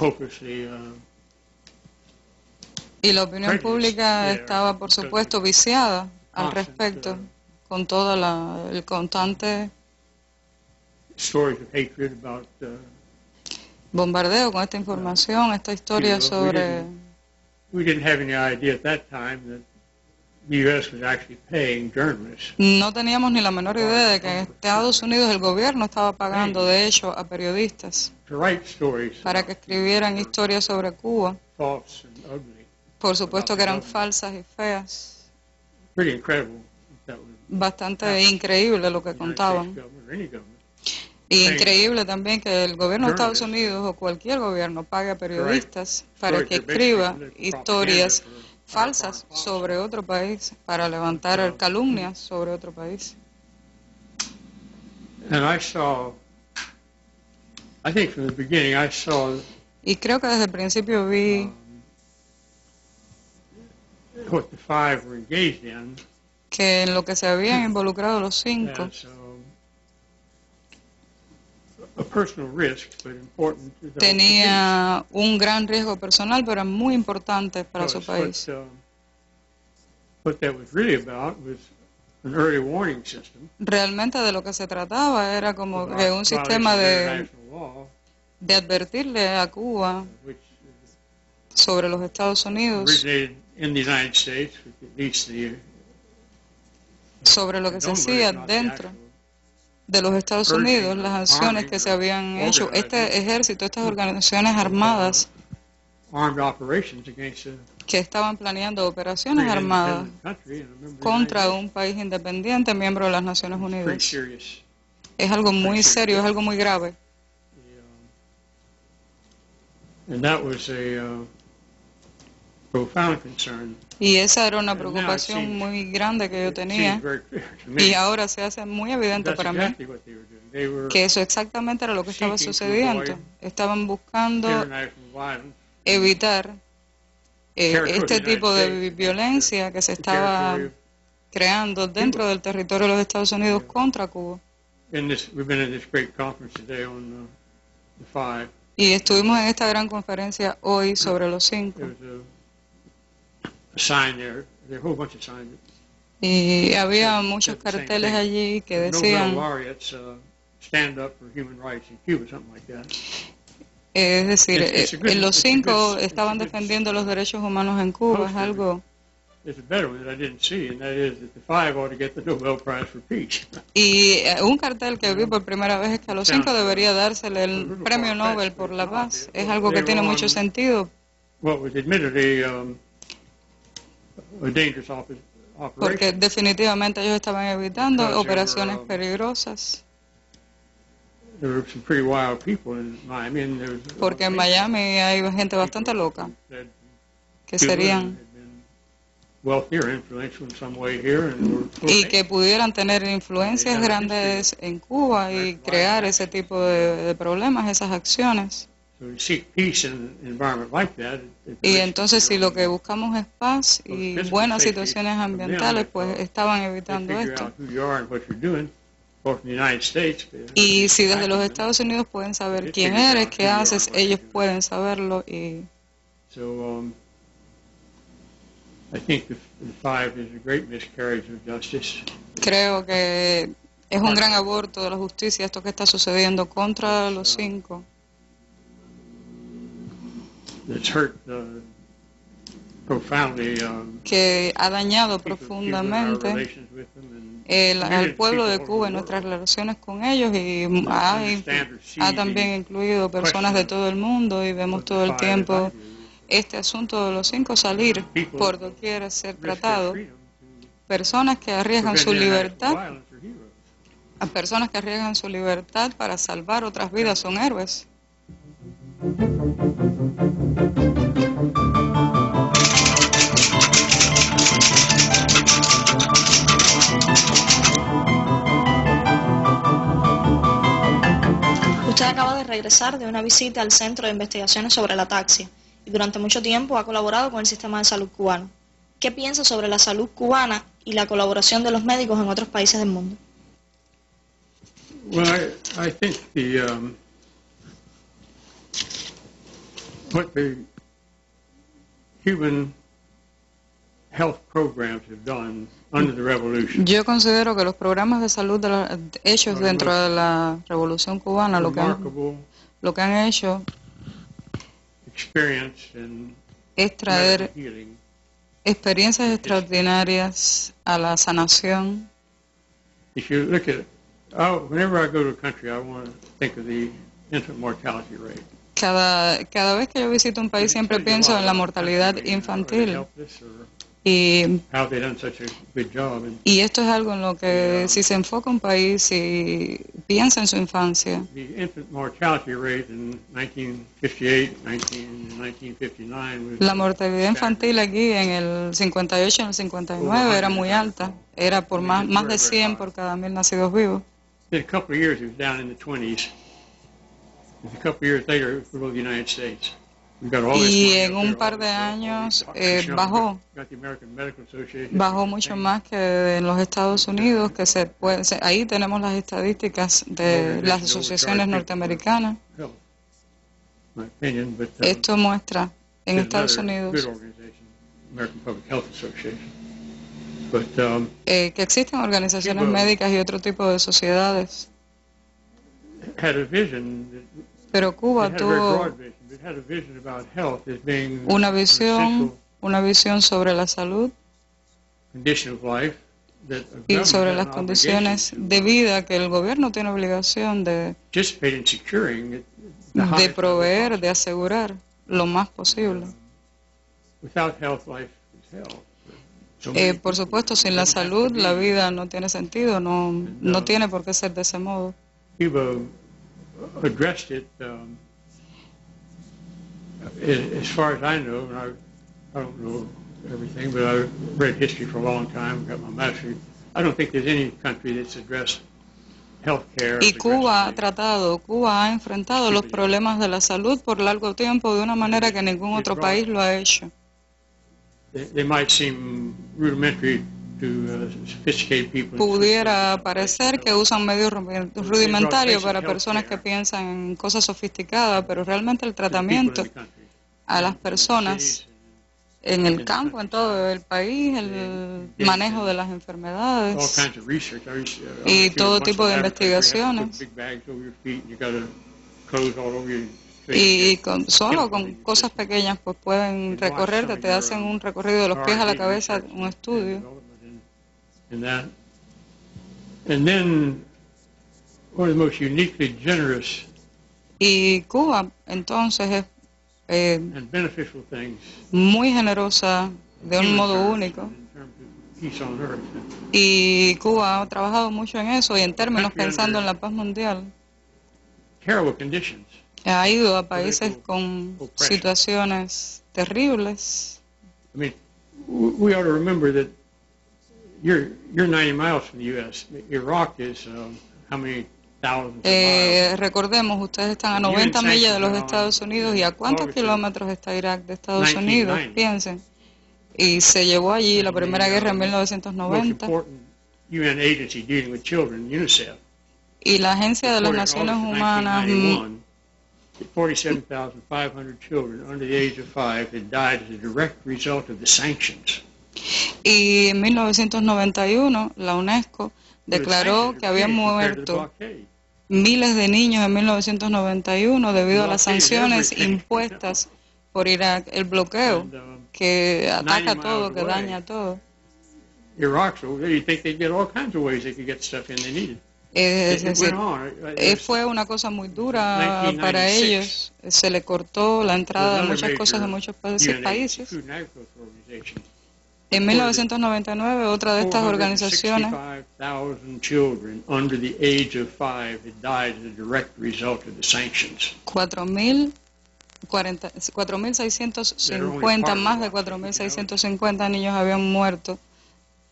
hopelessly.
Y la opinión pública estaba, por supuesto, viciada al respecto, con todo el constante bombardeo con esta información, esta historia sobre.
We didn't have any idea at that time that the U.S. was actually paying journalists.
No teníamos ni la menor idea de que en Estados Unidos el gobierno estaba pagando, de hecho, a periodistas para que escribieran historias sobre Cuba. Por supuesto que eran falsas y feas. Bastante increíble lo que contaban. Y increíble también que el gobierno de Estados Unidos o cualquier gobierno pague a periodistas para que escriba historias falsas sobre otro país, para levantar calumnias sobre otro país. Y creo que desde el principio vi que en lo que se habían involucrado los 5 tenía un gran riesgo personal, pero muy importante para su país. Realmente de lo que se trataba era como de un sistema de advertirle a Cuba sobre los Estados Unidos, sobre lo que se hacía dentro de los Estados Unidos, las acciones que se habían hecho. Este ejército, estas organizaciones armadas que estaban planeando operaciones armadas contra un país independiente, miembro de las Naciones Unidas. Es algo muy serio, es algo muy grave. Y esa era una preocupación muy grande que yo tenía, y ahora se hace muy evidente para mí que eso exactamente era lo que estaba sucediendo. Estaban buscando evitar este tipo de violencia que se estaba creando dentro del territorio de los Estados Unidos contra Cuba. Y estuvimos en esta gran conferencia hoy sobre los 5. Y había muchos carteles allí que decían, es decir, los 5 estaban defendiendo los derechos humanos en Cuba. Es algo. Y un cartel que vi por primera vez es que a los 5 debería dársele el Premio Nobel por la Paz. Es algo que tiene mucho sentido. Porque definitivamente ellos estaban evitando operaciones peligrosas. Porque en Miami hay gente bastante loca que serían y que pudieran tener influencias grandes en Cuba y crear ese tipo de problemas, esas acciones. Y entonces si lo que buscamos es paz y buenas situaciones ambientales, pues estaban evitando esto. Y si desde los Estados Unidos pueden saber quién eres, qué haces, ellos pueden saberlo. Y creo que es un gran aborto de la justicia esto que está sucediendo contra los 5. Que ha dañado profundamente al pueblo de Cuba y nuestras relaciones con ellos, y ha también incluido personas de todo el mundo, y vemos todo el tiempo este asunto de los 5 salir por doquier, ser tratado. Personas que arriesgan su libertad, a personas que arriesgan su libertad para salvar otras vidas son héroes.
Usted acaba de regresar de una visita al Centro de Investigaciones sobre la Ataxia y durante mucho tiempo ha colaborado con el sistema de salud cubano. ¿Qué piensa sobre la salud cubana y la colaboración de los médicos en otros países del mundo?
Well, I think what the Cuban health programs have done under the revolution.
Yo considero que los programas de salud hechos dentro de la Revolución Cubana, lo que han hecho es traer experiencias extraordinarias a la sanación.
If you look at whenever I go to a country, I want to think of the infant mortality rate.
Cada vez que yo visito un país siempre pienso en la mortalidad infantil. Y esto es algo en lo que si se enfoca un país y piensa en su infancia, la mortalidad infantil aquí en el 58 y en el 59 era muy alta, era por más de 100 por cada 1000 nacidos vivos. Y en un par de años bajó mucho más que en los Estados Unidos, que ahí tenemos las estadísticas de las asociaciones norteamericanas. Esto muestra en Estados Unidos que existen organizaciones médicas y otro tipo de sociedades. Pero Cuba tuvo una visión sobre la salud y sobre las condiciones de vida que el gobierno tiene obligación de proveer, de asegurar lo más posible. Por supuesto, sin la salud la vida no tiene sentido, no tiene por qué ser de ese modo.
Addressed it as far as I know, and I don't know everything, but I've read history for a long time, got my master's. I don't think there's any country that's addressed healthcare.
Y Cuba ha enfrentado los problemas de la salud por largo tiempo de una manera que ningún otro país lo ha hecho.
They might seem rudimentary to sophisticated people.
Pudiera parecer que usan medios rudimentarios para personas que piensan en cosas sofisticadas, pero realmente el tratamiento a las personas en el campo, en todo el país, el manejo de las enfermedades y todo tipo de investigaciones. Y solo con cosas pequeñas pues pueden recorrerte, te hacen un recorrido de los pies a la cabeza, un estudio.
And then one of the most uniquely generous
y Cuba entonces es muy generosa de un modo único, y Cuba ha trabajado mucho en eso y en términos pensando en la paz mundial. Ha ido a países con situaciones terribles.
I mean, we ought to remember that you're 90 miles from the U.S. Iraq is how many
Recordemos, ustedes están a 90 millas de los Estados Unidos, ¿y a cuántos kilómetros está Irak de Estados Unidos? Piensen. Y se llevó allí la Primera Guerra en 1990. Y la Agencia de las Naciones Humanas
47,500 children under the age of 5 had died as a direct result of the sanctions.
Y en 1991 la UNESCO declaró que habían muerto miles de niños en 1991 debido a las sanciones impuestas por Irak, el bloqueo que ataca todo, que daña todo.
Iraq, so you think they'd get all kinds of ways they could get stuff in they needed.
Es decir, fue una cosa muy dura para ellos. Se le cortó la entrada de muchas cosas de muchos países. En 1999, otra de estas organizaciones 4.650, más de 4.650 niños habían muerto.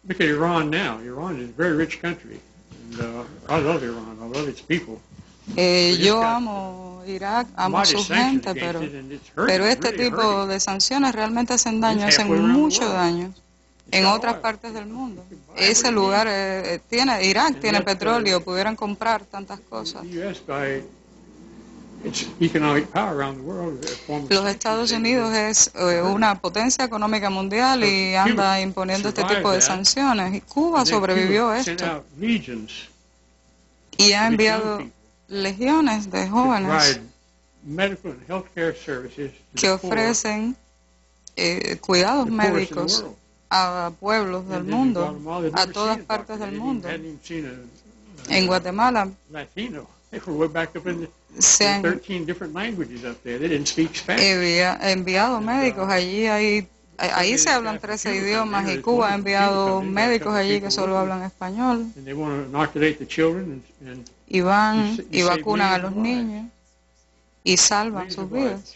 Look at Iran now. Iran is a very rich country. I love Iran. I love its people.
Yo amo Irak, amo a su gente, pero este tipo de sanciones realmente hacen daño, hacen mucho daño en otras partes del mundo. Ese lugar Irak tiene petróleo, pudieran comprar tantas cosas. Los Estados Unidos es una potencia económica mundial y anda imponiendo este tipo de sanciones. Y Cuba sobrevivió a esto y ha enviado legiones de jóvenes que ofrecen cuidados médicos a pueblos del mundo, a todas partes del mundo. En Guatemala se han enviado médicos allí, ahí se hablan 13 idiomas y Cuba ha enviado médicos allí que solo hablan español y van y vacunan a los niños y salvan sus vidas.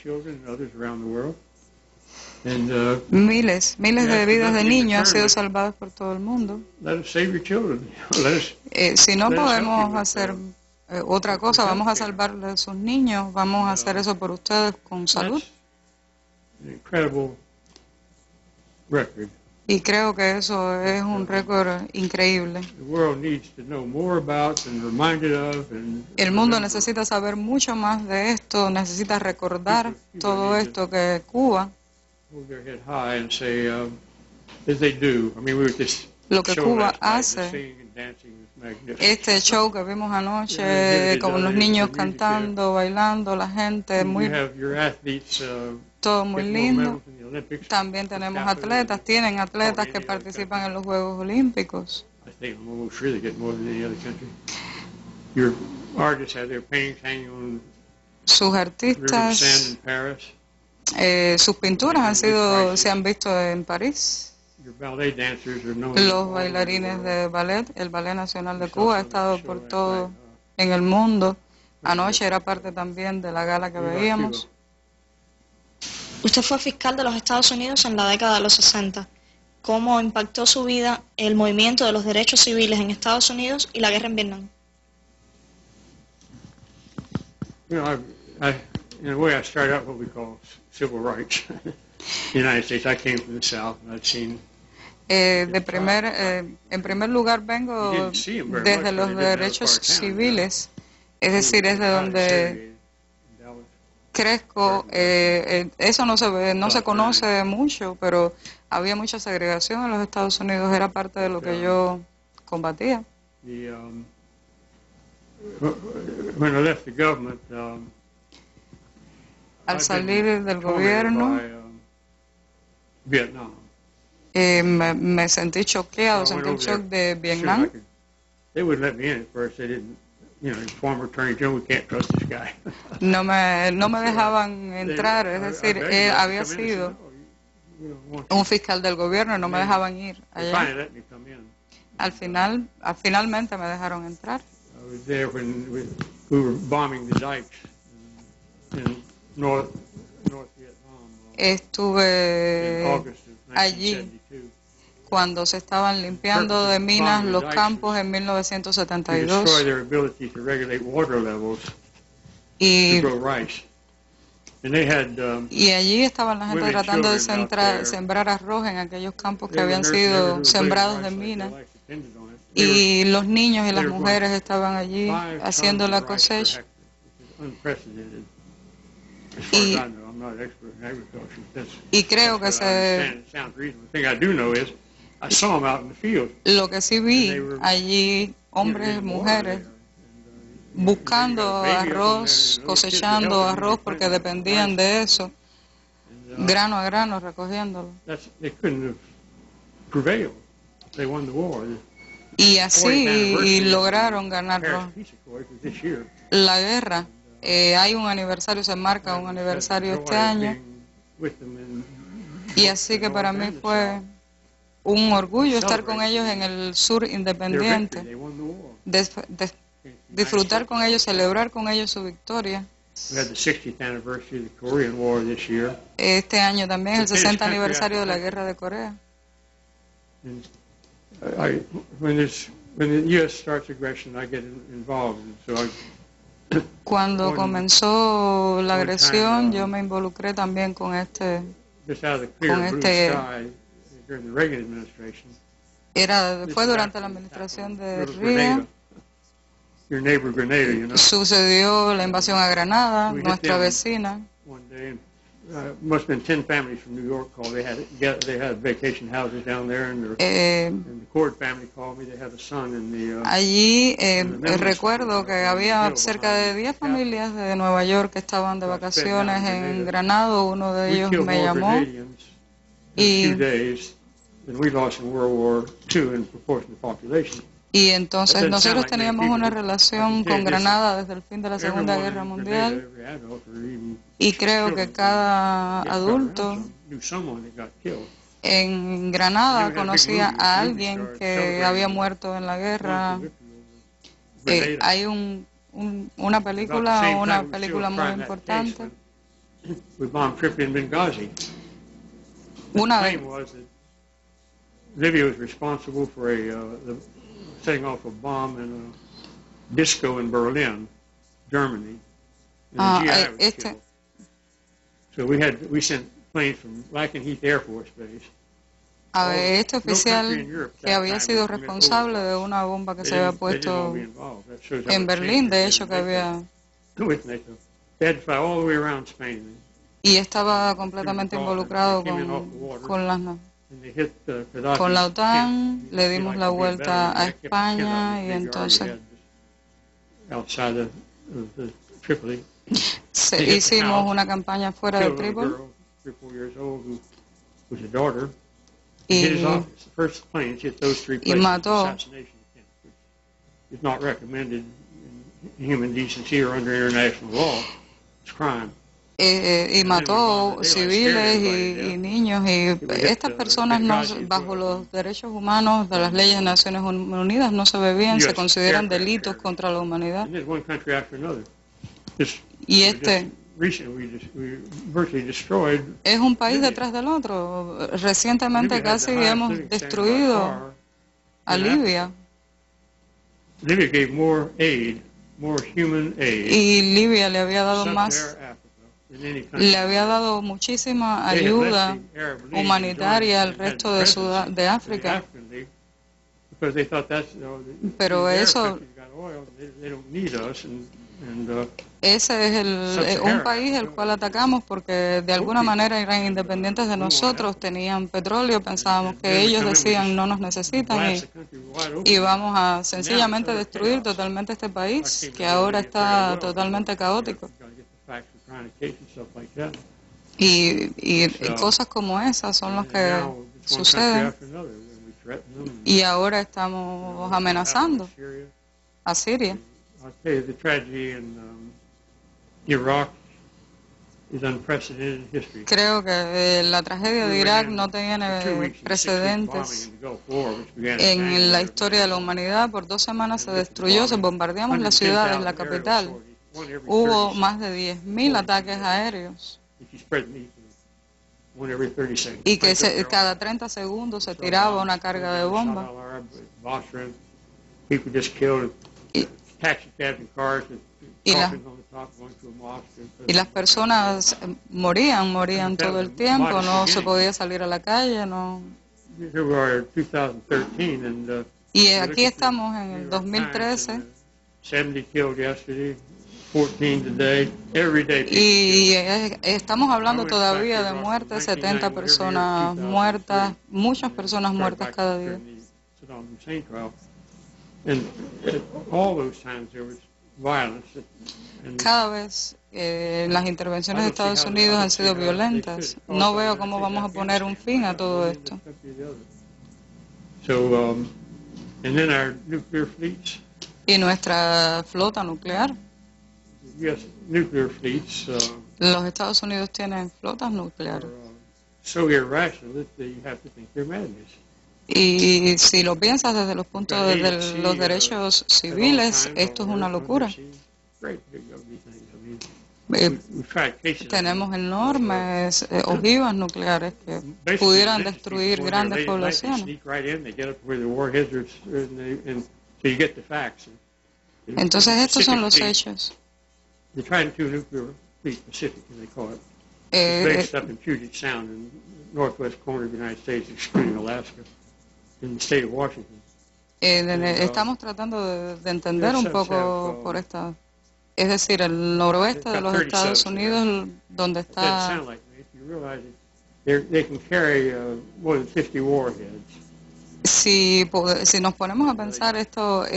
Miles de vidas de niños han sido salvadas por todo el mundo. Si no podemos hacer otra cosa, vamos a salvarle a sus niños, vamos a hacer eso por ustedes con salud. Y creo que eso es un récord increíble. El mundo necesita saber mucho más de esto, necesita recordar todo esto que Cuba, lo que Cuba hace. Este show que vimos anoche, con los niños cantando, bailando, la gente, todo muy lindo. También tenemos atletas, tienen atletas que participan en los Juegos Olímpicos. Sus artistas, sus pinturas se han visto en París. Los bailarines de ballet, el Ballet Nacional de Cuba ha estado por todo en el mundo. Anoche era parte también de la gala que veíamos.
Usted fue fiscal de los Estados Unidos en la década de los 60. ¿Cómo impactó su vida el movimiento de los derechos civiles en Estados Unidos y la guerra en Vietnam?
In a way, I started out what we call civil rights. The United States. I came from the South, and I'd seen. En primer lugar, vengo desde los derechos civiles, es decir, es de donde crezco. Eso no se conoce mucho, pero había mucha segregación en los Estados Unidos, era parte de lo que yo combatía. Al salir del gobierno, me sentí choqueado, sentí el shock de Vietnam. No me dejaban entrar, es decir, había sido un fiscal del gobierno y no me dejaban ir allá. Finalmente me dejaron entrar. Estuve allí
cuando se estaban limpiando de minas los campos en 1972. Y allí estaban la gente tratando de sembrar arroz en aquellos campos que habían sido sembrados de minas. Y los niños y las mujeres estaban allí haciendo la cosecha. Y creo que lo que sí vi allí, hombres y mujeres buscando arroz, cosechando arroz porque dependían de eso, grano a grano recogiéndolo. Y así lograron ganar la guerra. Hay un aniversario, se marca un aniversario este año. Y así que para mí fue un orgullo estar con ellos en el sur independiente, disfrutar con ellos, celebrar con ellos su victoria. Este año también es el 60 aniversario de la guerra de Corea. Cuando comenzó la agresión, yo me involucré también con fue durante la administración de Reagan. Sucedió la invasión a Granada, nuestra vecina. Allí recuerdo que había cerca de 10 familias de Nueva York que estaban de vacaciones en Granada. Uno de ellos me llamó y entonces nosotros teníamos una relación con Granada desde el fin de la Segunda Guerra Mundial, y creo que cada adulto en Granada conocía a alguien que había muerto en la guerra. Hay una película muy importante. Una vez
Libya was responsible for setting off a bomb in a disco in Berlin, Germany. And the GI was killed. So we sent planes from Lakenheath Air Force Base.
Este oficial que había sido responsable de una bomba que se había puesto en Berlín, de hecho que había... Y estaba completamente involucrado con la OTAN, le dimos la vuelta a España y entonces hicimos una campaña fuera de Trípoli y mató civiles y niños, y estas personas bajo los derechos humanos de las leyes de Naciones Unidas no se ve bien, se consideran delitos contra la humanidad. Y es un país detrás del otro. Recientemente casi hemos destruido a Libia. Y Libia le había dado muchísima ayuda humanitaria al resto de África. Pero eso, ese es un país el cual atacamos porque de alguna manera eran independientes de nosotros, tenían petróleo, pensábamos que ellos decían no nos necesitan y vamos a sencillamente destruir totalmente este país que ahora está totalmente caótico. Y cosas como esas son las que suceden, y ahora estamos amenazando a Siria. Creo que la tragedia de Irak no tiene precedentes en la historia de la humanidad. Por 2 semanas se destruyó, bombardeamos las ciudades, la capital. Hubo más de 10.000 ataques aéreos. y que cada 30 segundos se tiraba una carga de bomba. Y las personas morían todo el tiempo, no se podía salir a la calle, no. Y aquí estamos en el 2013. Y estamos hablando todavía de muertes, 70 personas muertas, muchas personas muertas cada día. Cada vez las intervenciones de Estados Unidos han sido violentas. No veo cómo vamos a poner un fin a todo esto. Y nuestra flota nuclear. Los Estados Unidos tienen flotas nucleares. Y si lo piensas desde los puntos de los derechos civiles, esto es una locura. Tenemos enormes ojivas nucleares que pudieran destruir grandes poblaciones. Entonces estos son los hechos. Estamos tratando de entender un poco por esta, es decir, el noroeste de los Estados Unidos, donde está. Si nos ponemos a pensar estas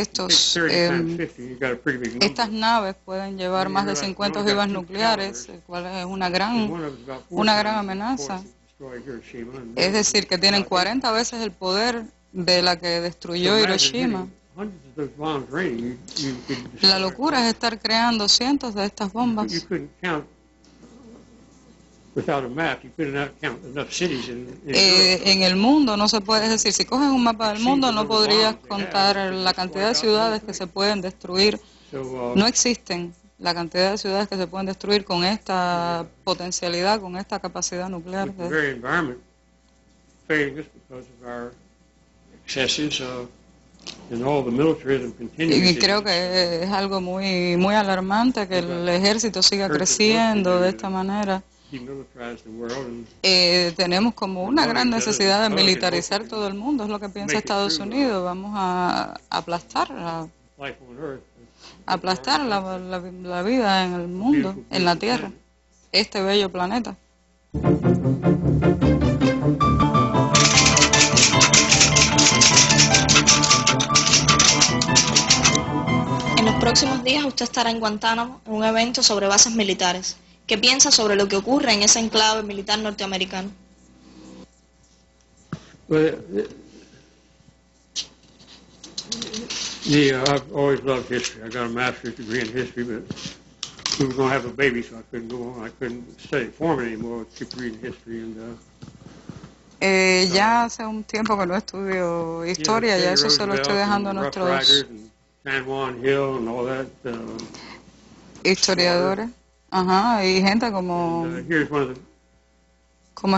naves pueden llevar más de 50 ojivas nucleares, cual es una gran amenaza. Es decir, que tienen 40 veces el poder de la que destruyó Hiroshima. La locura es estar creando cientos de estas bombas. En el mundo no se puede, es decir, si coges un mapa del mundo no podrías contar la cantidad de ciudades que se pueden destruir. No existen la cantidad de ciudades que se pueden destruir con esta potencialidad, con esta capacidad nuclear. Y creo que es algo muy alarmante que el ejército siga creciendo de esta manera. Tenemos como una gran necesidad de militarizar todo el mundo, es lo que piensa Estados Unidos. Vamos a aplastar la vida en el mundo, en la Tierra, este bello planeta.
En los próximos días usted estará en Guantánamo en un evento sobre bases militares. ¿Qué piensa sobre lo que ocurre en ese enclave militar norteamericano?
I've always loved history. I got a master's degree in history, but we were going to have a baby, so I couldn't go on. I couldn't study for it anymore. I keep reading history and.
Ya hace un tiempo que no estudio historia, ya eso se lo estoy dejando a nuestros historiadores. Ajá, y gente como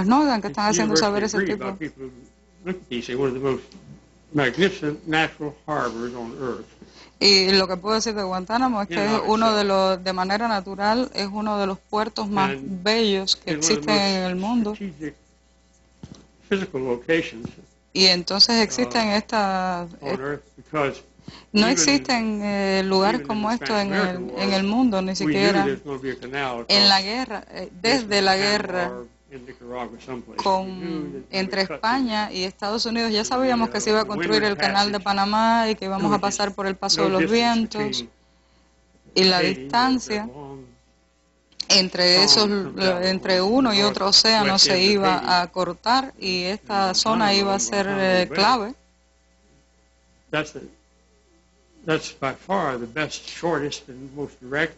Snowden que están haciendo saber ese tipo. Y lo que puedo decir de Guantánamo es que es uno de los, de manera natural, es uno de los puertos más bellos que existen en el mundo. Y entonces existen estas... No existen lugares como estos en el mundo, ni siquiera en la guerra, desde la guerra entre España y Estados Unidos. Ya sabíamos que se iba a construir el canal de Panamá y que íbamos a pasar por el paso de los vientos, y la distancia entre uno y otro océano se iba a cortar y esta zona iba a ser clave.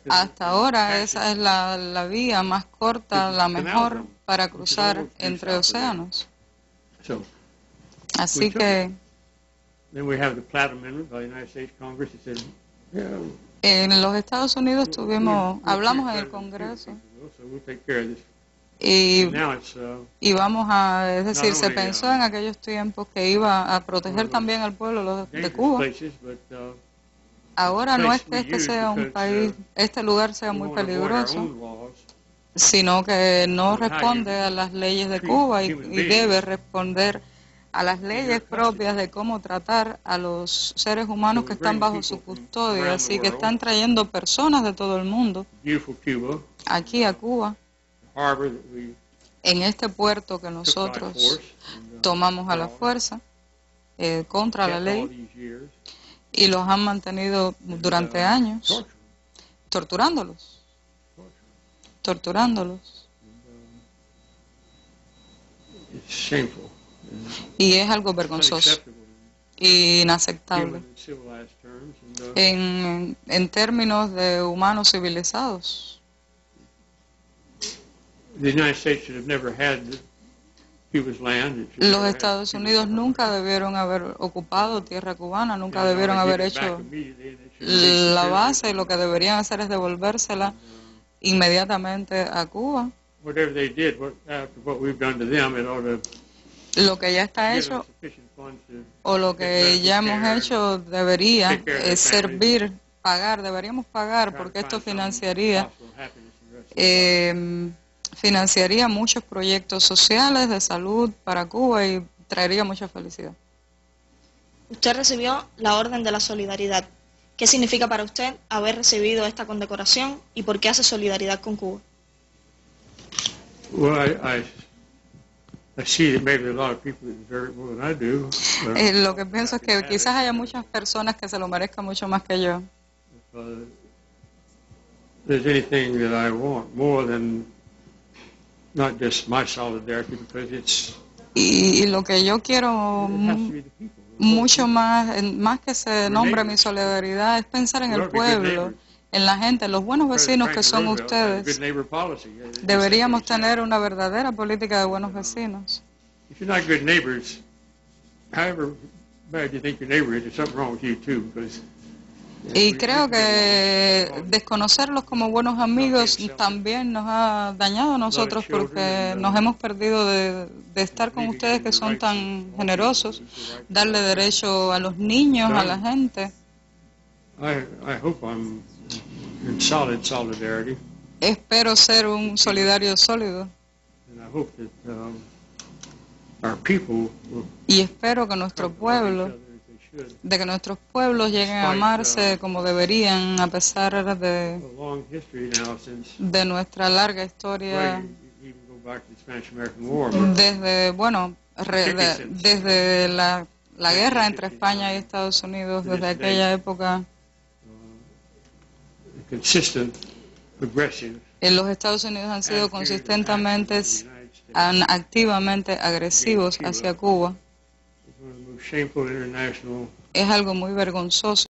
Hasta ahora esa es la vía más corta, la mejor para cruzar entre océanos. Así que en los Estados Unidos hablamos en el Congreso Y vamos a, es decir, se pensó en aquellos tiempos que iba a proteger también al pueblo de Cuba. Ahora no es que este sea un país, este lugar sea muy peligroso, sino que no responde a las leyes de Cuba y debe responder a las leyes propias de cómo tratar a los seres humanos que están bajo su custodia. Así que están trayendo personas de todo el mundo aquí a Cuba, en este puerto que nosotros tomamos a la fuerza, contra la ley, y los han mantenido durante años torturándolos. Y es algo vergonzoso e inaceptable en términos de humanos civilizados. Los Estados Unidos nunca debieron haber ocupado tierra cubana, nunca debieron haber hecho la base. Lo que deberían hacer es devolvérsela inmediatamente a Cuba. Lo que ya está hecho o lo que ya hemos hecho debería servir, deberíamos pagar, porque esto financiaría muchos proyectos sociales de salud para Cuba y traería mucha felicidad.
Usted recibió la Orden de la Solidaridad. ¿Qué significa para usted haber recibido esta condecoración y por qué hace solidaridad con Cuba?
Lo que pienso es que quizás haya muchas personas que se lo merezcan mucho más que yo. Y lo que yo quiero mucho más que se nombre mi solidaridad, es pensar en el pueblo, en la gente, en los buenos vecinos que son ustedes. Deberíamos tener una verdadera política de buenos vecinos. Y creo que desconocerlos como buenos amigos también nos ha dañado a nosotros, porque nos hemos perdido de estar con ustedes que son tan generosos, darle derecho a los niños, a la gente. Espero ser un solidario sólido. Y espero que nuestros pueblos lleguen a amarse como deberían, a pesar de nuestra larga historia, desde la guerra entre España y Estados Unidos, desde aquella época. Los Estados Unidos han sido consistentemente, activamente agresivos hacia Cuba. Es algo muy vergonzoso